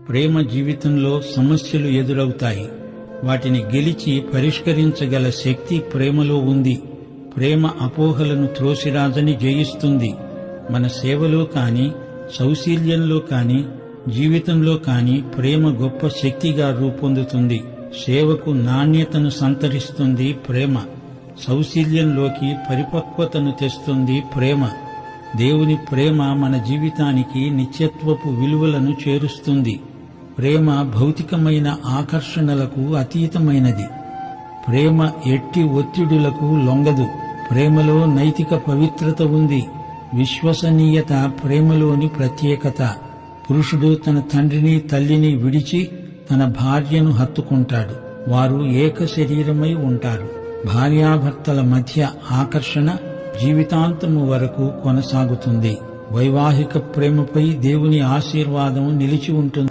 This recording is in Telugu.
ప్రేమ జీవితంలో సమస్యలు ఎదురవుతాయి. వాటిని గెలిచి పరిష్కరించగల శక్తి ప్రేమలో ఉంది. ప్రేమ అపోహలను త్రోసిరాజని జయిస్తుంది. మన సేవలో కాని, సౌశీల్యంలో కాని, జీవితంలో కాని ప్రేమ గొప్ప శక్తిగా రూపొందుతుంది. సేవకు నాణ్యతను సంతరిస్తుంది ప్రేమ. సౌశీల్యంలోకి పరిపక్వతను తెస్తుంది ప్రేమ. దేవుని ప్రేమ మన జీవితానికి నిత్యత్వపు విలువలను చేరుస్తుంది. ప్రేమ భౌతికమైన ఆకర్షణలకు అతీతమైనది. ప్రేమ ఎట్టి ఒత్తిడులకు లొంగదు. ప్రేమలో నైతిక పవిత్రత ఉంది. విశ్వసనీయత ప్రేమలోని ప్రత్యేకత. పురుషుడు తన తండ్రిని తల్లిని విడిచి తన భార్యను హత్తుకుంటాడు. వారు ఏక శరీరమై ఉంటారు. భార్యాభర్తల మధ్య ఆకర్షణ జీవితాంతము వరకు కొనసాగుతుంది. వైవాహిక ప్రేమపై దేవుని ఆశీర్వాదం నిలిచి ఉంటుంది.